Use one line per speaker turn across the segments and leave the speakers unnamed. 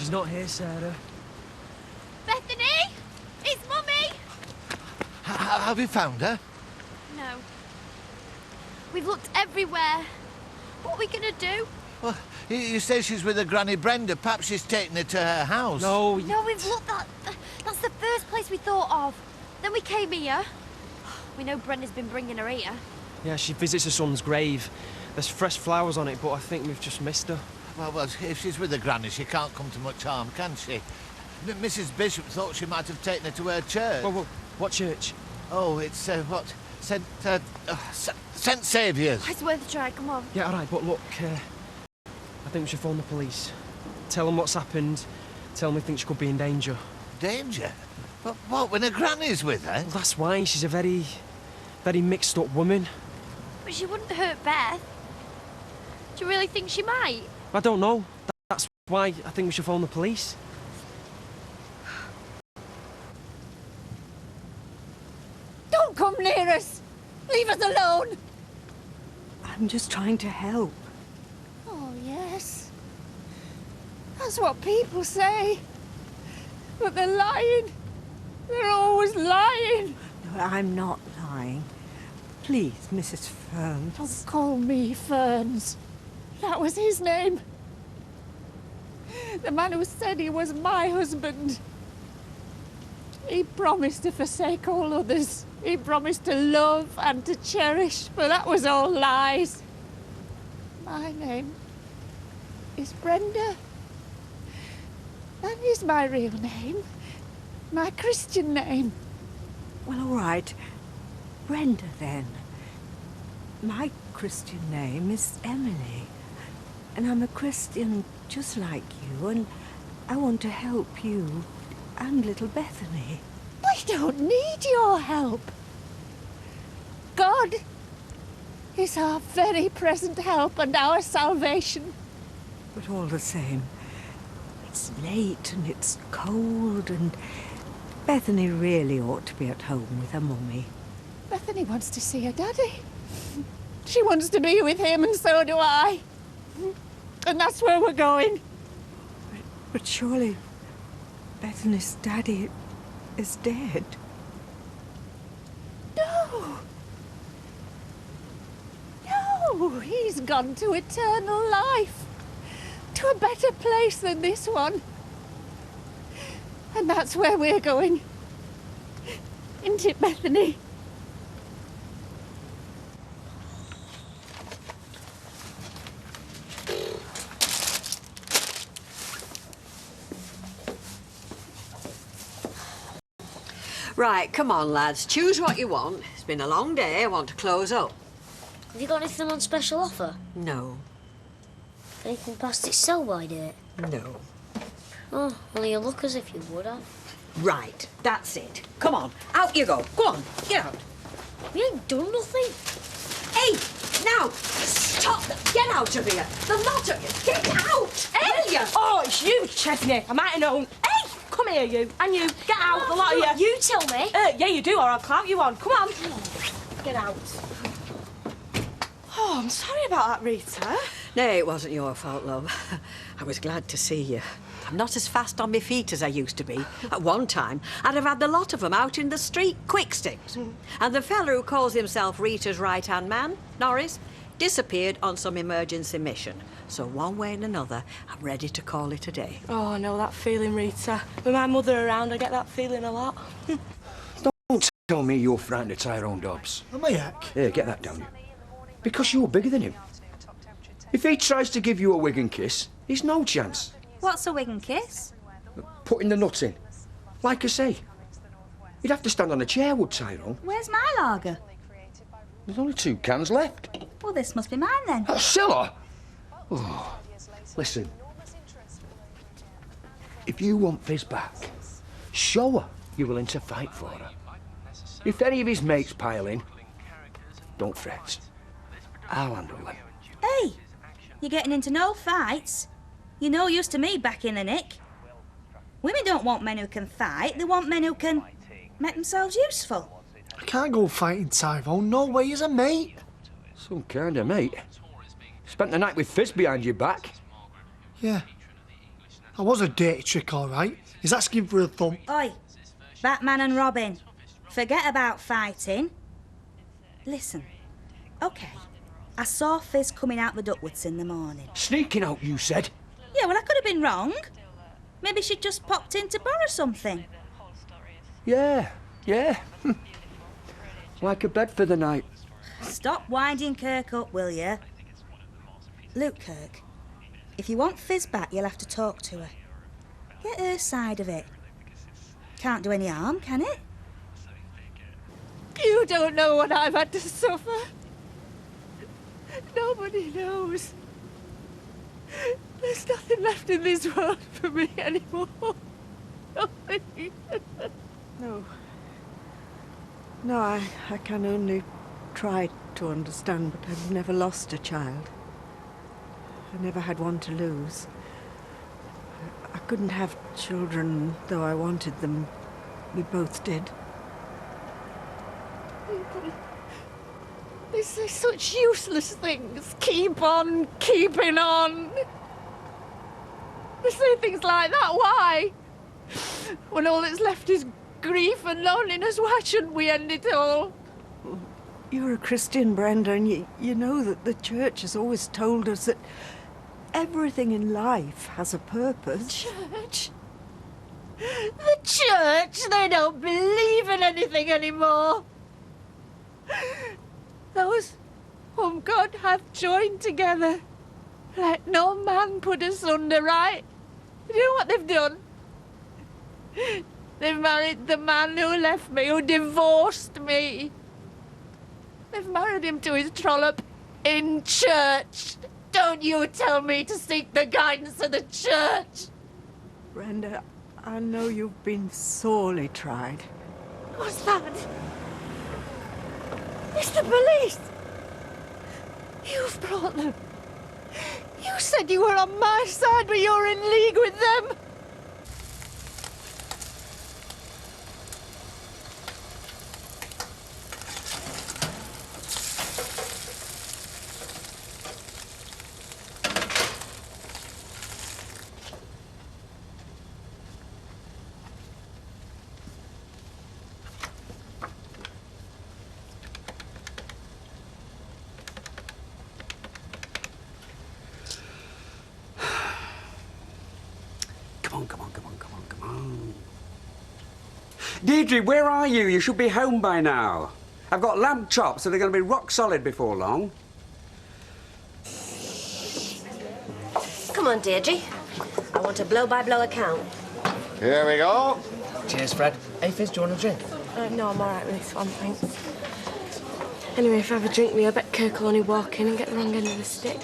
She's not here, Sarah.
Bethany! It's Mummy!
Have you found her?
No. We've looked everywhere. What are we gonna do?
Well, you say she's with her Granny Brenda. Perhaps she's taken her to her house.
No,
No, we've looked. That's the first place we thought of. Then we came here. We know Brenda's been bringing her here.
Yeah, she visits her son's grave. There's fresh flowers on it, but I think we've just missed her.
Well, if she's with her Granny, she can't come to much harm, can she? Mrs. Bishop thought she might have taken her to her church.
Whoa, what church?
Oh, it's, what? St Saviour's.
It's worth a try, come on.
Yeah, all right, but look, I think we should phone the police. Tell them what's happened. Tell them we think she could be in danger.
Danger? But what, when her Granny's with her?
Well, that's why. She's a very mixed up woman.
But she wouldn't hurt Beth. Do you really think she might?
I don't know. That's why I think we should phone the police.
Don't come near us! Leave us alone!
I'm just trying to help.
Oh, yes. That's what people say. But they're lying. They're always lying.
No, I'm not lying. Please, Mrs. Ferns.
Don't call me Ferns. That was his name. The man who said he was my husband. He promised to forsake all others. He promised to love and to cherish, but that was all lies. My name is Brenda. That is my real name. My Christian name.
Well, all right. Brenda, then. My Christian name is Emily. And I'm a Christian just like you, and I want to help you and little Bethany.
We don't need your help. God is our very present help and our salvation.
But all the same, it's late and it's cold, and Bethany really ought to be at home with her mummy.
Bethany wants to see her daddy. She wants to be with him, and so do I. And that's where we're going.
But surely Bethany's daddy is dead.
No. No, he's gone to eternal life. To a better place than this one. And that's where we're going. Isn't it, Bethany?
Right, come on, lads. Choose what you want. It's been a long day. I want to close up.
Have you got anything on special offer?
No.
Anything past its sell-by date?
No.
Oh, well, you look as if you would have.
Right, that's it. Come on, out you go. Go on, get out.
You ain't done nothing.
Hey, now, stop. Get out of here. The lot of you, get out. Will you?
Oh, it's you, Chesney. I might have known. Hey, come here, you. And you, get out, the lot of you.
You tell me.
Yeah, you do, or I'll clout you on. Come on. Get out. Oh, I'm sorry about that, Rita.
No, it wasn't your fault, love. I was glad to see you. I'm not as fast on my feet as I used to be. At one time, I'd have had the lot of them out in the street, quick sticks. And the fella who calls himself Rita's right-hand man, Norris, disappeared on some emergency mission. So one way and another, I'm ready to call it a day.
Oh, I know that feeling, Rita. With my mother around, I get that feeling a lot.
Don't tell me you're frightened of Tyrone Dobbs.
Am I, Jack?
Here, get that down. Because you're bigger than him. If he tries to give you a wig and kiss, he's no chance.
What's a wig and kiss?
Putting the nuts in. Like I say, he'd have to stand on a chair, would Tyrone?
Where's my lager?
There's only 2 cans left.
Well, this must be mine then.
A cellar? Oh, listen. If you want Fizz back, show her you're willing to fight for her. If any of his mates pile in, don't fret. I'll handle them.
Hey, you're getting into no fights. You're no use to me back in the nick. Women don't want men who can fight. They want men who can make themselves useful.
I can't go fighting Tyrone. No way, he's a mate.
Some kind of mate. Spent the night with Fizz behind your back.
Yeah, I was a dirty trick, all right. He's asking for a thump.
Oi, Batman and Robin, forget about fighting. Listen, OK, I saw Fizz coming out the Duckwoods in the morning.
Sneaking out, you said?
Yeah, well, I could have been wrong. Maybe she just popped in to borrow something.
Yeah. Like a bed for the night.
Stop winding Kirk up, will you? Look, Kirk, if you want Fizz back, you'll have to talk to her. Get her side of it. Can't do any harm, can it?
You don't know what I've had to suffer. Nobody knows. There's nothing left in this world for me anymore. Nothing.
No, I can only try to understand, but I've never lost a child. I never had one to lose. I couldn't have children, though I wanted them. We both did.
They say such useless things. Keep on keeping on. They say things like that. Why? When all that's left is grief and loneliness, why shouldn't we end it all?
You're a Christian, Brenda, and you know that the church has always told us that everything in life has a purpose.
Church? The church? They don't believe in anything anymore. Those whom God hath joined together, let no man put asunder, right? You know what they've done? They've married the man who left me, who divorced me. They've married him to his trollop in church. Don't you tell me to seek the guidance of the church.
Brenda, I know you've been sorely tried.
What's that? It's the police. You've brought them. You said you were on my side, but you're in league with them.
Come on. Deirdre, where are you? You should be home by now. I've got lamb chops that are going to be rock solid before long.
Come on, Deirdre. I want a blow-by-blow account.
Here we go.
Cheers, Fred. Hey, Fizz, do you want a drink?
No, I'm all right with this one, thanks. Anyway, if I have a drink with you, I bet Kirk will only walk in and get the wrong end of the stick.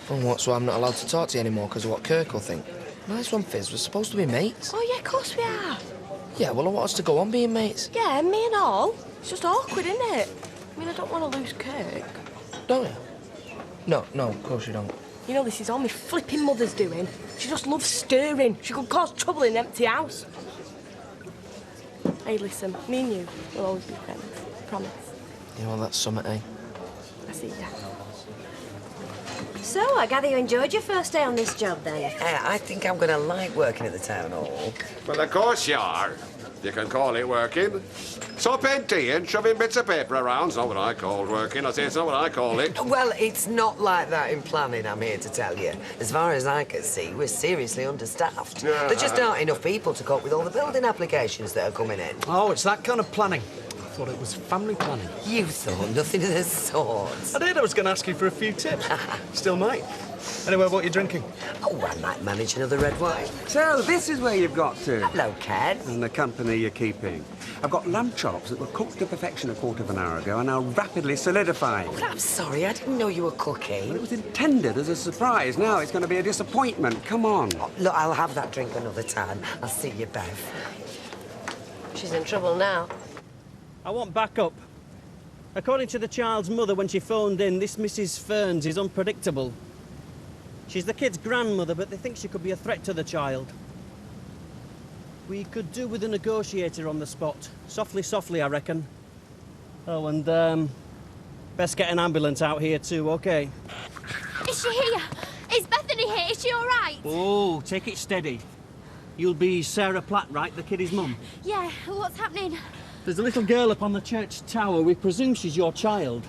Well, what, so I'm not allowed to talk to you anymore because of what Kirk will think? Nice one, Fizz. We're supposed to be mates.
Oh, yeah, of course we are.
Yeah, well, I want us to go on being mates.
Yeah, me and all. It's just awkward, isn't it? I mean, I don't want to lose Kirk.
Don't you? No, of course you don't.
You know, this is all my flipping mother's doing. She just loves stirring. She could cause trouble in an empty house. Hey, listen, me and you will always be friends. Promise.
Yeah, well, that's something, eh?
I see ya.
So, I gather you enjoyed your first day on this job, then?
I think I'm going to like working at the town hall.
Well, of course you are. You can call it working. Supping tea and shoving bits of paper around's not what I call working. I say it's not what I call it.
Well, it's not like that in planning, I'm here to tell you. As far as I can see, we're seriously understaffed. There just aren't enough people to cope with all the building applications that are coming in.
Oh, it's that kind of planning. I thought it was family planning.
You thought nothing of the sort.
I did. I was going to ask you for a few tips. Still might. Anyway, what are you drinking?
Oh, I might manage another red wine.
So, this is where you've got to.
Hello, Ken.
And the company you're keeping. I've got lamb chops that were cooked to perfection a quarter of an hour ago and are rapidly solidifying.
Oh, I'm sorry, I didn't know you were cooking.
Well, it was intended as a surprise. Now it's going to be a disappointment. Come on.
Oh, look, I'll have that drink another time. I'll see you, Bev.
She's in trouble now.
I want backup. According to the child's mother when she phoned in, this Mrs. Ferns is unpredictable. She's the kid's grandmother, but they think she could be a threat to the child. We could do with a negotiator on the spot. Softly, I reckon. Oh, and, best get an ambulance out here too, OK?
Is she here? Is Bethany here? Is she all right?
Oh, take it steady. You'll be Sarah Platt, right? The kiddy's mum?
Yeah, what's happening?
There's a little girl up on the church tower. We presume she's your child.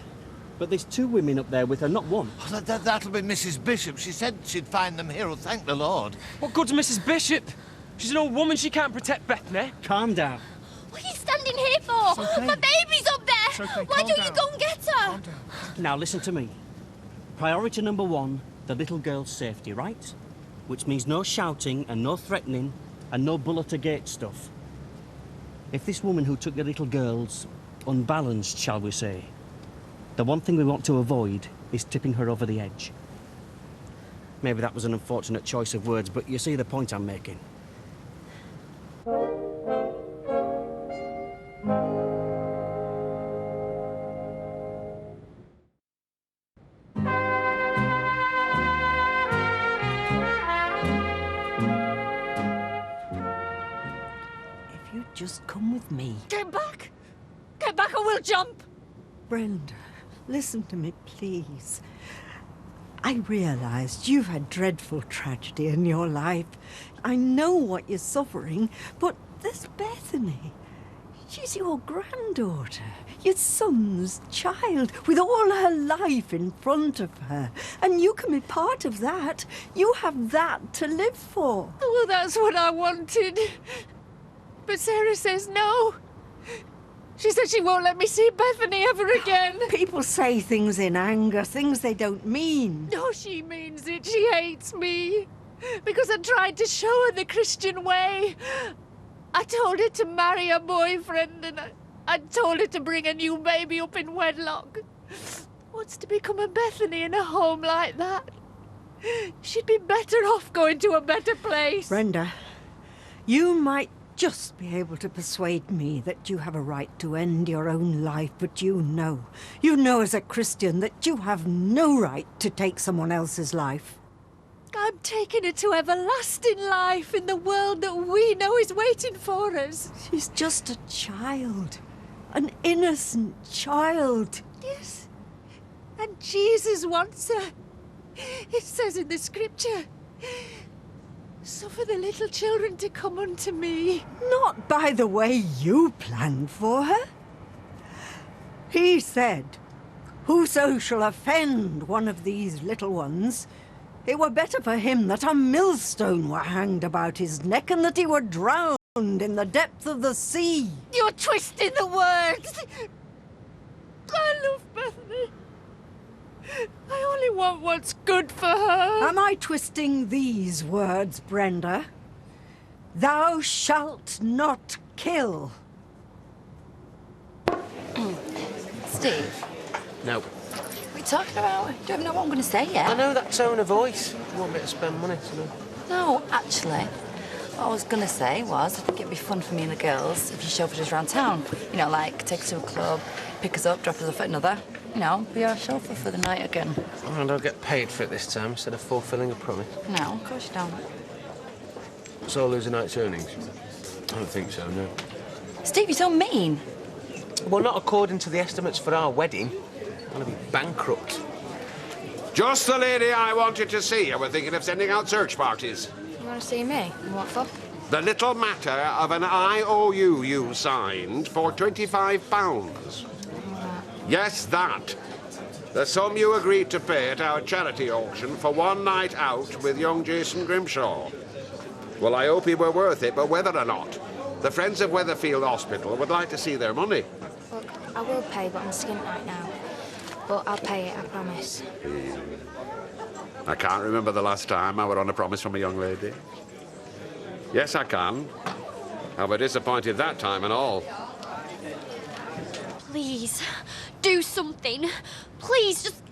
But there's 2 women up there with her, not one.
Oh, that'll be Mrs. Bishop. She said she'd find them here. Oh, thank the Lord.
What good's Mrs. Bishop? She's an old woman. She can't protect Bethany.
Calm down.
What are you standing here for?
okay.
My baby's up there.
It's okay,
Why
calm
don't
down.
you go and get her?
Calm down.
Now, listen to me. Priority number 1, the little girl's safety, right? Which means no shouting and no threatening and no bullet-a-gate stuff. If this woman who took the little girl's unbalanced, shall we say, the one thing we want to avoid is tipping her over the edge. Maybe that was an unfortunate choice of words, but you see the point I'm making.
If you'd just come with me.
Get back! Get back or we'll jump!
Brenda, listen to me, please. I realised you've had dreadful tragedy in your life. I know what you're suffering, but there's Bethany. She's your granddaughter, your son's child, with all her life in front of her. And you can be part of that. You have that to live for.
Well, that's what I wanted. But Sarah says no. She said she won't let me see Bethany ever again.
People say things in anger, things they don't mean.
No, she means it. She hates me. Because I tried to show her the Christian way. I told her to marry her boyfriend and I told her to bring a new baby up in wedlock. What's to become of Bethany in a home like that? She'd be better off going to a better place.
Brenda, you might just be able to persuade me that you have a right to end your own life, but you know as a Christian that you have no right to take someone else's life.
I'm taking her to everlasting life in the world that we know is waiting for us.
She's just a child, an innocent child.
Yes, and Jesus wants her. It says in the scripture, suffer the little children to come unto me.
Not by the way you planned for her. He said, whoso shall offend one of these little ones, it were better for him that a millstone were hanged about his neck and that he were drowned in the depth of the sea.
You're twisting the words. I love Bethany. I only want what's good for her.
Am I twisting these words, Brenda? Thou shalt not kill.
Steve,
No.
what are you talking about? I don't even know what I'm going to say yet.
I know that tone of voice. You want me to spend money, you know?
No, actually, what I was going to say was I think it'd be fun for me and the girls if you chauffeured us around town. You know, like take us to a club, pick us up, drop us off at another. You know, be our chauffeur for the night again.
And I'll get paid for it this time instead of fulfilling a promise.
No, of course you don't.
So I'll lose a night's earnings? I don't think so, no.
Steve, you're so mean.
Well, not according to the estimates for our wedding. I'm going to be bankrupt.
Just the lady I wanted to see. I was thinking of sending out search parties.
You want to see me? And what for?
The little matter of an IOU you signed for £25. Yes, that. The sum you agreed to pay at our charity auction for one night out with young Jason Grimshaw. Well, I hope he were worth it, but whether or not, the Friends of Weatherfield Hospital would like to see their money.
Look, I will pay, but I'm skint right now. But I'll pay it, I promise.
I can't remember the last time I were on a promise from a young lady. Yes, I can. I were disappointed that time and all.
Please, do something. Please, just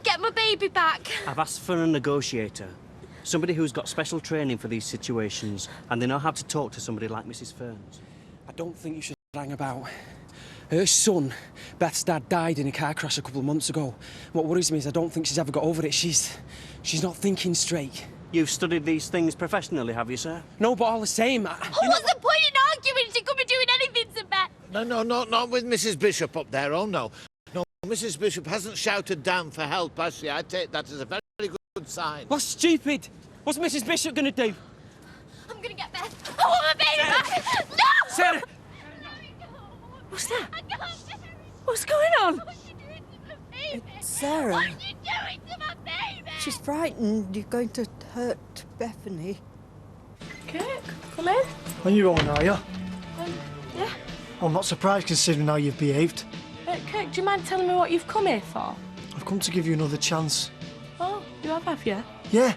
get my baby back.
I've asked for a negotiator. Somebody who's got special training for these situations and they know how to talk to somebody like Mrs. Ferns.
I don't think you should hang about. Her son, Beth's dad, died in a car crash a couple of months ago. What worries me is I don't think she's ever got over it. She's not thinking straight.
You've studied these things professionally, have you, sir?
No, but all the same...
What's the point in arguing? She could be doing anything to Beth.
No, not with Mrs. Bishop up there, oh no. No, Mrs. Bishop hasn't shouted down for help, has she? I take that as a very good good sign.
What's stupid? What's Mrs. Bishop going to do?
I'm going to get Beth. I want my baby back. No!
Sarah!
What's that? What's going on? It's Sarah.
What are you doing to my baby?
She's frightened you're going to hurt Bethany.
Kirk, come in.
On your own, are you?
Yeah.
I'm not surprised considering how you've behaved.
Kirk, do you mind telling me what you've come here for?
I've come to give you another chance.
Oh, you have you?
Yeah.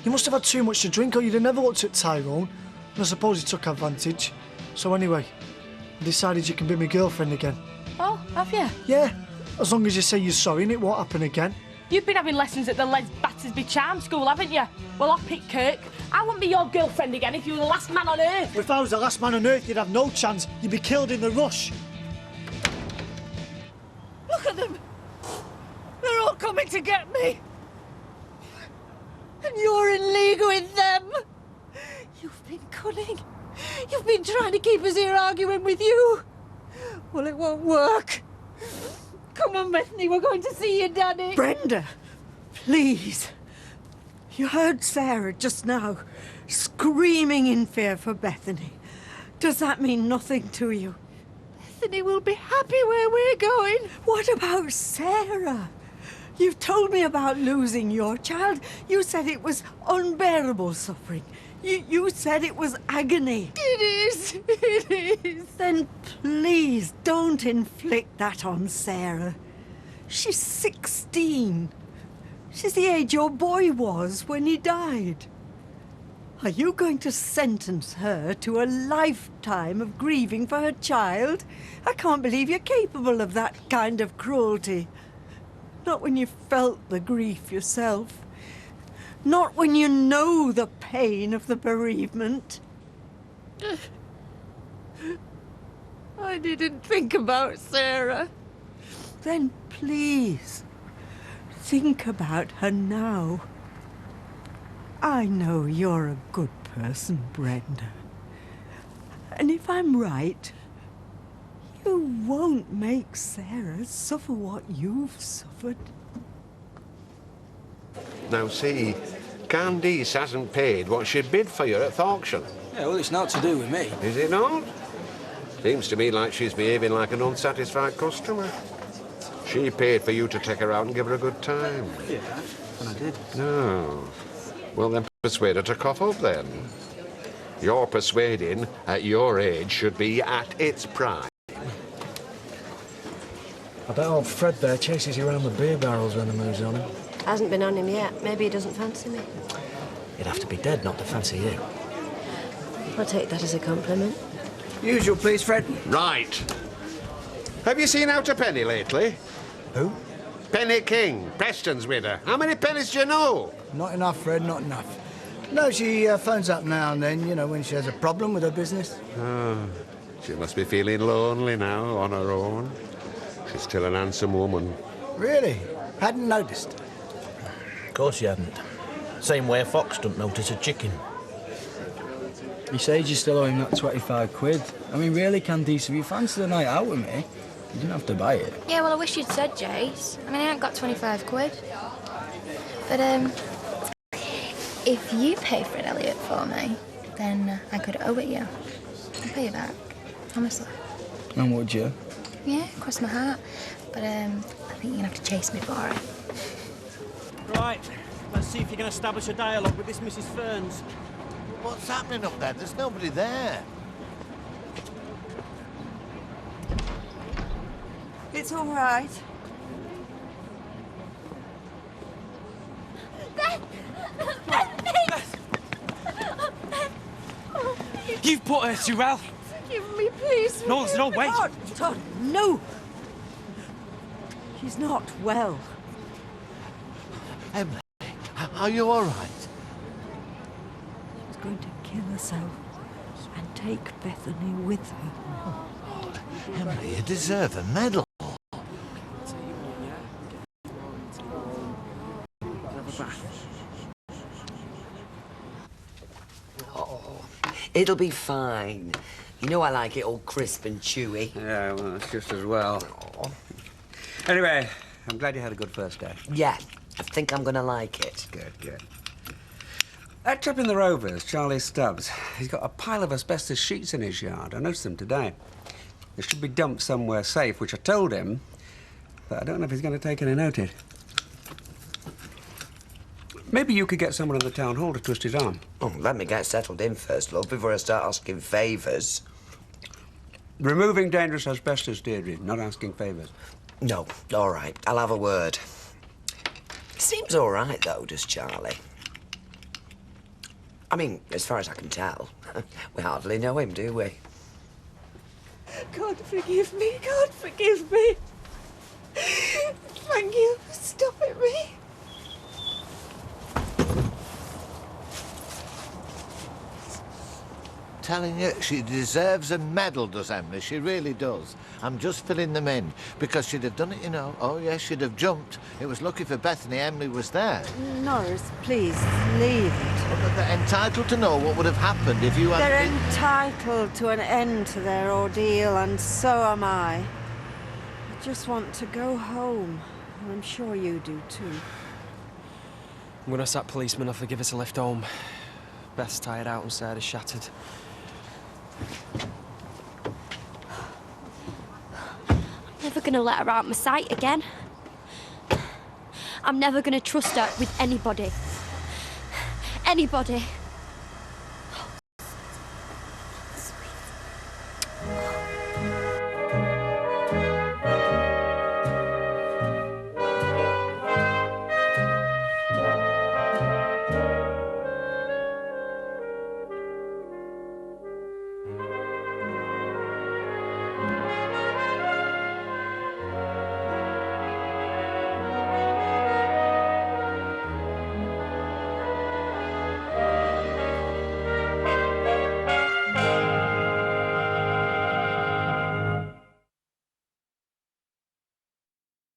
You must have had too much to drink or you'd have never looked at Tyrone. And I suppose he took advantage. So anyway, I decided you can be my girlfriend again.
Oh, have you?
Yeah. As long as you say you're sorry and it won't happen again.
You've been having lessons at the Les Battersby Charm School, haven't you? Well, I'll pick Kirk. I wouldn't be your girlfriend again if you were the last man on earth.
If I was the last man on earth, you'd have no chance. You'd be killed in the rush.
Look at them. They're all coming to get me. And you're in league with them. You've been cunning. You've been trying to keep us here arguing with you. Well, it won't work. Come on, Bethany, we're going to see your daddy. Brenda, please. You heard Sarah just now screaming in fear for Bethany. Does that mean nothing to you? Bethany will be happy where we're going. What about Sarah? You've told me about losing your child. You said it was unbearable suffering. You said it was agony. It is. It is. Then please don't inflict that on Sarah. She's 16. She's the age your boy was when he died. Are you going to sentence her to a lifetime of grieving for her child? I can't believe you're capable of that kind of cruelty. Not when you've felt the grief yourself. Not when you know the pain of the bereavement. I didn't think about Sarah. Then please, think about her now. I know you're a good person, Brenda. And if I'm right, you won't make Sarah suffer what you've suffered.
Now see, Candice hasn't paid what she bid for you at the auction.
Yeah, well, it's not to do with me.
Is it not? Seems to me like she's behaving like an unsatisfied customer. She paid for you to take her out and give her a good time.
Yeah, and I did.
No. Well, then persuade her to cough up, then. Your persuading at your age should be at its prime.
I bet old Fred there chases you around with beer barrels when the mood's on him.
Hasn't been on him yet. Maybe he doesn't fancy me.
You'd have to be dead not to fancy you.
I'll take that as a compliment.
Usual, please, Fred.
Right. Have you seen Out a Penny lately?
Who?
Penny King, Preston's widow. How many pennies do you know?
Not enough, Fred, not enough. No, she phones up now and then, you know, when she has a problem with her business.
Oh, she must be feeling lonely now, on her own. She's still an handsome woman.
Really? Hadn't noticed.
Of course you hadn't. Same way a fox don't notice a chicken.
He says you still owe him that 25 quid. I mean, really, Candice, if you fancy the night out with me, you didn't have to buy it.
Yeah, well, I wish you'd said, Jace. I mean, I ain't got 25 quid. But, if you pay for an Elliot for me, then I could owe it you. I'll pay you back, honestly.
And would you?
Yeah, cross my heart. But, I think you're gonna have to chase me for it.
Right, let's see if you can establish a dialogue with this Mrs. Ferns.
What's happening up there? There's nobody there.
It's all right.
You've put her to hell.
Forgive me, please.
No, there's no way.
Todd, no. She's not well.
Emily, are you all right?
She's going to kill herself and take Bethany with her.
Emily, you deserve a medal.
It'll be fine. You know I like it all crisp and chewy.
Yeah, well, that's just as well. Anyway, I'm glad you had a good first day.
Yeah, I think I'm going to like it.
Good, good. That chap in the Rovers, Charlie Stubbs, he's got a pile of asbestos sheets in his yard. I noticed them today. They should be dumped somewhere safe, which I told him, but I don't know if he's going to take any notice. Maybe you could get someone in the town hall to twist his arm.
Oh, let me get settled in first, love, before I start asking favours.
Removing dangerous asbestos, Deirdre, not asking favours.
No, all right, I'll have a word. Seems all right, though, does Charlie? I mean, as far as I can tell, we hardly know him, do we?
God forgive me, God forgive me. Thank you for stopping me.
Telling you, she deserves a medal, does Emily? She really does. I'm just filling them in, because she'd have done it, you know. Oh, yes, she'd have jumped. It was lucky for Bethany Emily was there.
Norris, please, leave it.
But they're entitled to know what would have happened if you hadn't
They're
been...
entitled to an end to their ordeal, and so am I. I just want to go home, and I'm sure you do too.
I'm gonna sack policeman off and give us a lift home. Beth's tired out and Sarah's shattered.
I'm never gonna let her out of my sight again. I'm never gonna trust her with anybody. Anybody.